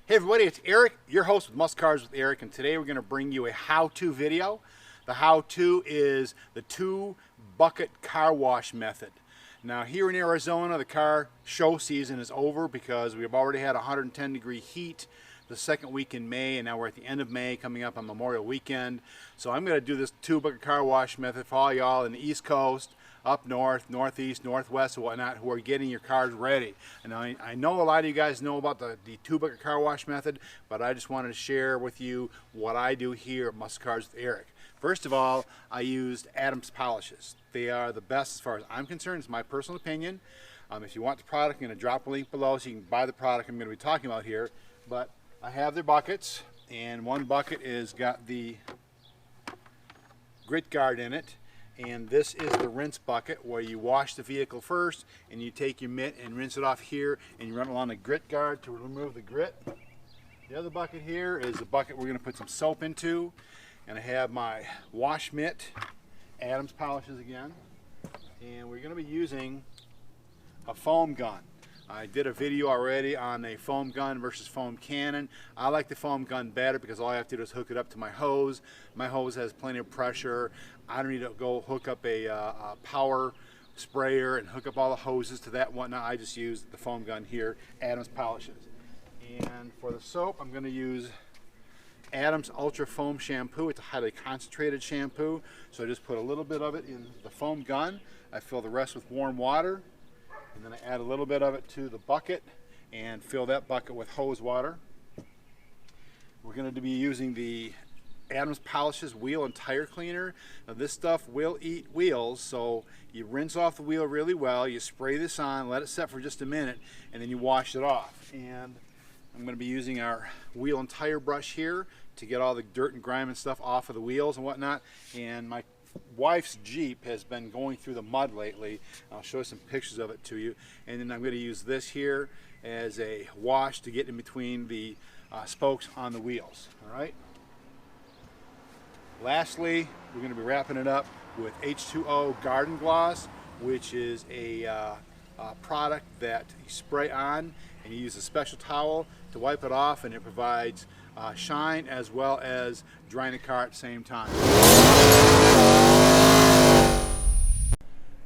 Hey everybody, it's Eric, your host with Muscle Cars with Eric, and today we're going to bring you a how-to video. The how-to is the 2-bucket car wash method. Now here in Arizona, the car show season is over because we've already had 110-degree heat the second week in May, and now we're at the end of May coming up on Memorial Weekend. So I'm going to do this 2-bucket car wash method for all y'all in the East Coast, up north, northeast, northwest, and whatnot, who are getting your cars ready. And I know a lot of you guys know about the 2-bucket car wash method, but I just wanted to share with you what I do here at Muscle Cars with Eric. First of all, I used Adams polishes. They are the best as far as I'm concerned. It's my personal opinion. If you want the product, I'm going to drop a link below so you can buy the product I'm going to be talking about here. But I have their buckets, and one bucket is got the grit guard in it. And this is the rinse bucket where you wash the vehicle first and you take your mitt and rinse it off here and you run along the grit guard to remove the grit. The other bucket here is a bucket we're going to put some soap into, and I have my wash mitt, Adams polishes again, and we're going to be using a foam gun. I did a video already on a foam gun versus foam cannon. I like the foam gun better because all I have to do is hook it up to my hose. My hose has plenty of pressure. I don't need to go hook up a power sprayer and hook up all the hoses to that and whatnot. I just use the foam gun here, Adams polishes. And for the soap, I'm going to use Adams Ultra Foam Shampoo. It's a highly concentrated shampoo, so I just put a little bit of it in the foam gun. I fill the rest with warm water, and then I add a little bit of it to the bucket and fill that bucket with hose water. We're going to be using the Adams Polishes wheel and tire cleaner. Now this stuff will eat wheels, so you rinse off the wheel really well, you spray this on, let it set for just a minute, and then you wash it off. And I'm going to be using our wheel and tire brush here to get all the dirt and grime and stuff off of the wheels and whatnot. And my wife's Jeep has been going through the mud lately. I'll show some pictures of it to you. And then I'm going to use this here as a wash to get in between the spokes on the wheels. All right. Lastly, we're going to be wrapping it up with H2o Garden Gloss, which is a product that you spray on and you use a special towel to wipe it off, and it provides shine as well as drying the car at the same time.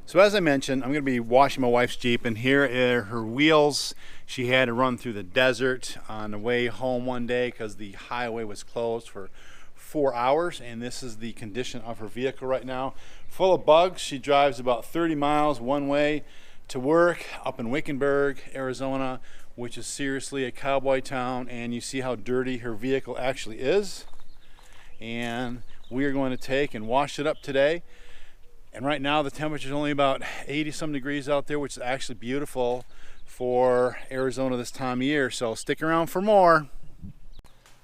So as I mentioned, I'm going to be washing my wife's Jeep, and here are her wheels. She had to run through the desert on the way home one day because the highway was closed for 4 hours, and this is the condition of her vehicle right now. Full of bugs. She drives about 30 miles one way to work up in Wickenburg, Arizona, which is seriously a cowboy town, and you see how dirty her vehicle actually is. And we are going to take and wash it up today. And right now the temperature is only about 80 some degrees out there, which is actually beautiful for Arizona this time of year, so stick around for more.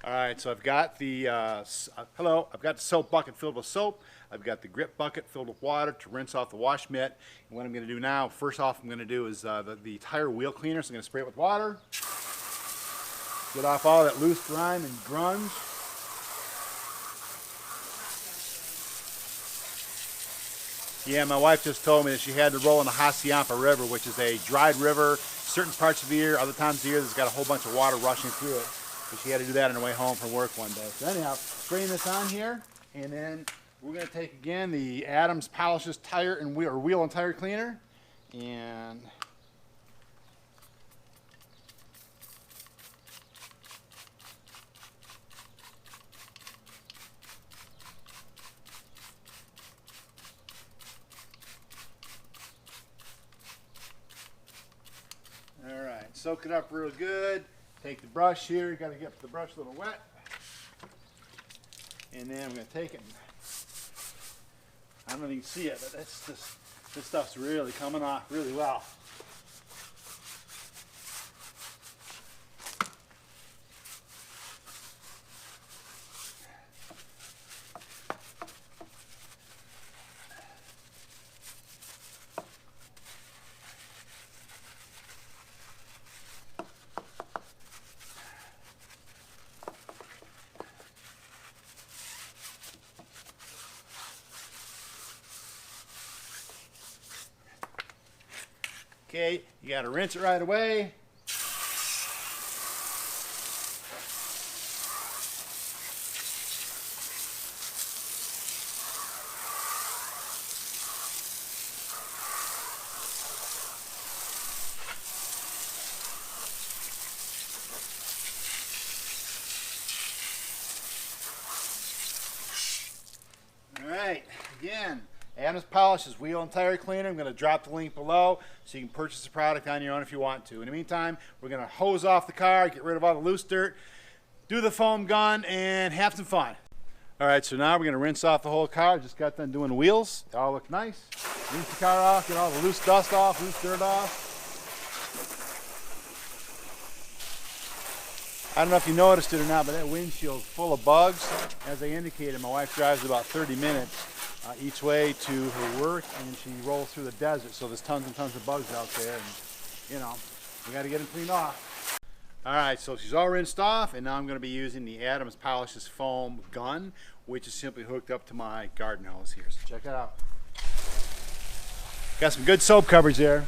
All right, so I've got the I've got the soap bucket filled with soap. I've got the grit bucket filled with water to rinse off the wash mitt. And what I'm going to do now, first off, I'm going to do is the tire wheel cleaner. So I'm going to spray it with water, get off all that loose grime and grunge. Yeah, my wife just told me that she had to roll in the Hacienda River, which is a dried river. Certain parts of the year, other times of the year, there's got a whole bunch of water rushing through it. So she had to do that on her way home from work one day. So anyhow, spraying this on here, and then we're going to take again the Adams Polishes tire and wheel and tire cleaner, and all right, soak it up real good. Take the brush here, you got to get the brush a little wet, and then I'm going to take it, and I don't know if you can see it, but this stuff's really coming off really well. Okay, you got to rinse it right away. Again, Adams Polishes Wheel and Tire Cleaner. I'm going to drop the link below so you can purchase the product on your own if you want to. In the meantime, we're going to hose off the car, get rid of all the loose dirt, do the foam gun, and have some fun. All right, so now we're going to rinse off the whole car. Just got done doing the wheels. They all look nice. Rinse the car off, get all the loose dust off, loose dirt off. I don't know if you noticed it or not, but that windshield's full of bugs. As I indicated, my wife drives about 30 minutes each way to her work, and she rolls through the desert, so there's tons and tons of bugs out there, and you know, we got to get them cleaned off. All right, so she's all rinsed off, and now I'm going to be using the Adams Polishes foam gun, which is simply hooked up to my garden hose here. So check it out. Got some good soap coverage there.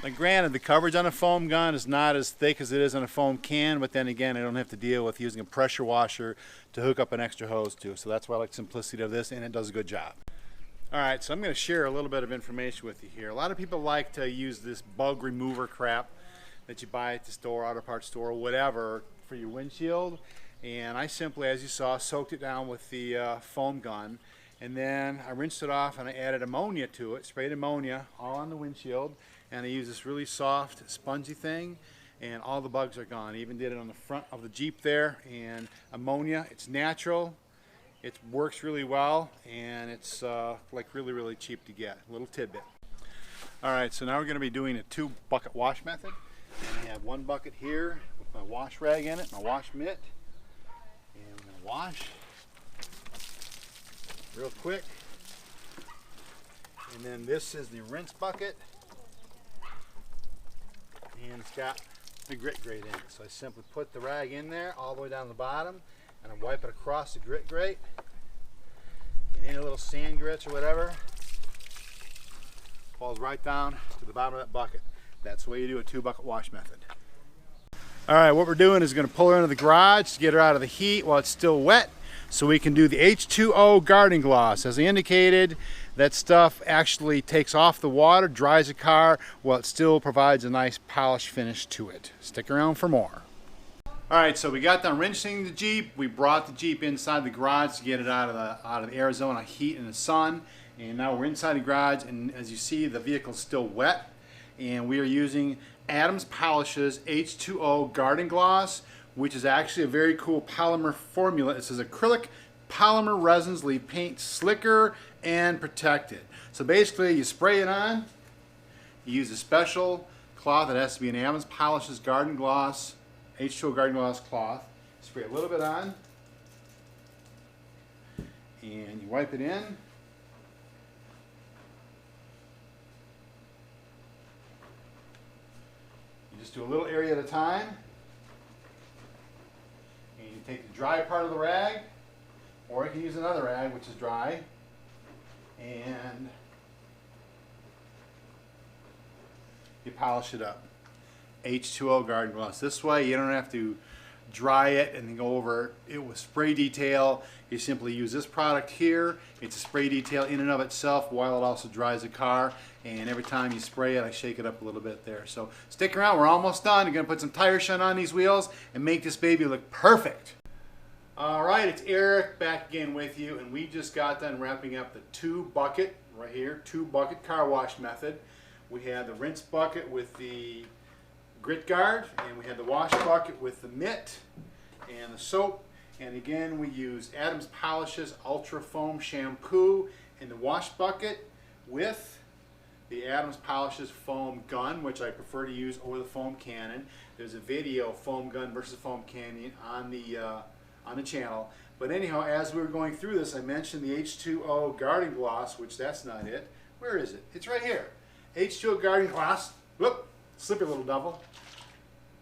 Now granted, the coverage on a foam gun is not as thick as it is on a foam can, but then again, I don't have to deal with using a pressure washer to hook up an extra hose to. So that's why I like the simplicity of this, and it does a good job. All right, so I'm going to share a little bit of information with you here. A lot of people like to use this bug remover crap that you buy at the store, auto parts store, whatever, for your windshield. And I simply, as you saw, soaked it down with the foam gun. And then I rinsed it off and I added ammonia to it, sprayed ammonia all on the windshield. And I used this really soft, spongy thing, and all the bugs are gone. I even did it on the front of the Jeep there. And ammonia, it's natural, it works really well, and it's like really, really cheap to get. A little tidbit. All right, so now we're going to be doing a 2-bucket wash method. And I have 1 bucket here with my wash rag in it, my wash mitt. And I'm going to wash real quick. And then this is the rinse bucket. And it's got the grit grate in it. So I simply put the rag in there all the way down to the bottom, and I wipe it across the grit grate. And any little sand grits or whatever falls right down to the bottom of that bucket. That's the way you do a 2-bucket wash method. All right, what we're doing is going to pull her into the garage to get her out of the heat while it's still wet, so we can do the H2o Garden Gloss. As I indicated, that stuff actually takes off the water, dries the car, while it still provides a nice polished finish to it. Stick around for more. All right, so we got done rinsing the Jeep. We brought the Jeep inside the garage to get it out of the Arizona heat and the sun. And now we're inside the garage, and as you see, the vehicle's still wet. And we are using Adams Polishes H2o Garden Gloss, which is actually a very cool polymer formula. It says acrylic polymer resins leave paint slicker and protected. So basically, you spray it on, you use a special cloth that has to be an Adams Polishes Garden Gloss, H2o Garden Gloss cloth. Spray a little bit on, and you wipe it in. You just do a little area at a time. And you take the dry part of the rag, or you can use another rag which is dry, and you polish it up. H2o Garden Gloss. This way you don't have to dry it and then go over it with spray detail. You simply use this product here. It's a spray detail in and of itself while it also dries the car. And every time you spray it, I shake it up a little bit there. So stick around, we're almost done. You're gonna put some tire shine on these wheels and make this baby look perfect. All right, it's Eric back again with you, and we just got done wrapping up the 2-bucket, right here, 2-bucket car wash method. We had the rinse bucket with the grit guard, and we had the wash bucket with the mitt and the soap. And again, we used Adams Polishes Ultra Foam Shampoo in the wash bucket with the Adams Polishes foam gun, which I prefer to use over the foam cannon. There's a video, foam gun versus foam cannon, on the channel. But anyhow, as we were going through this, I mentioned the H2o Garden Gloss, which that's not it. Where is it? It's right here. H2o Garden Gloss. Whoop, slippery little devil.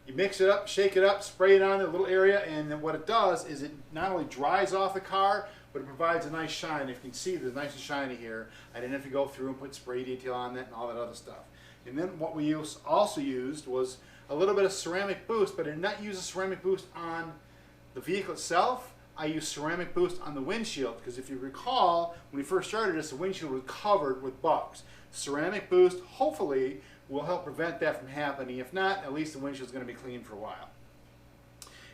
You mix it up, shake it up, spray it on a little area, and then what it does is it not only dries off the car, but it provides a nice shine. If you can see, there's nice and shiny here. I didn't have to go through and put spray detail on that and all that other stuff. And then what we also used was a little bit of ceramic boost, but I did not use a ceramic boost on The vehicle itself, I use ceramic boost on the windshield because if you recall, when we first started this, the windshield was covered with bugs. Ceramic boost, hopefully, will help prevent that from happening. If not, at least the windshield's going to be clean for a while.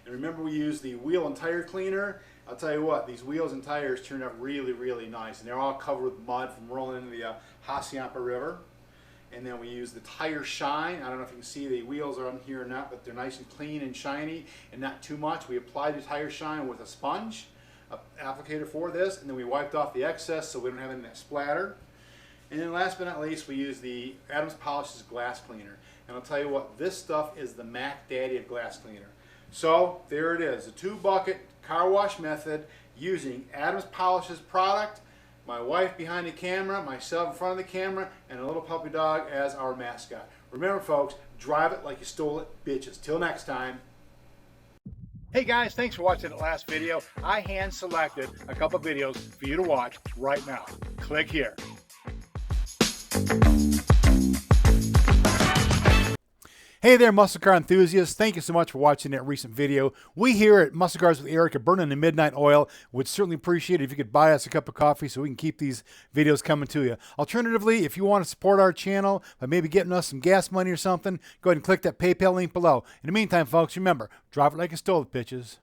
And remember, we use the wheel and tire cleaner. I'll tell you what, these wheels and tires turned out really, really nice. And they're all covered with mud from rolling into the Hacienda River. And then we use the tire shine. I don't know if you can see the wheels are on here or not, but they're nice and clean and shiny and not too much. We applied the tire shine with a sponge, an applicator for this, and then we wiped off the excess so we don't have any of that splatter. And then last but not least, we use the Adams Polishes glass cleaner. And I'll tell you what, this stuff is the Mac Daddy of glass cleaner. So there it is, a 2-bucket car wash method using Adams Polishes product, my wife behind the camera, myself in front of the camera, and a little puppy dog as our mascot. Remember folks, drive it like you stole it, bitches. Till next time. Hey guys, thanks for watching the last video. I hand selected a couple videos for you to watch right now. Click here. Hey there, muscle car enthusiasts. Thank you so much for watching that recent video. We here at Muscle Cars with Eric are burning the midnight oil. Would certainly appreciate it if you could buy us a cup of coffee so we can keep these videos coming to you. Alternatively, if you want to support our channel by maybe getting us some gas money or something, go ahead and click that PayPal link below. In the meantime, folks, remember, drive it like you stole it, bitches.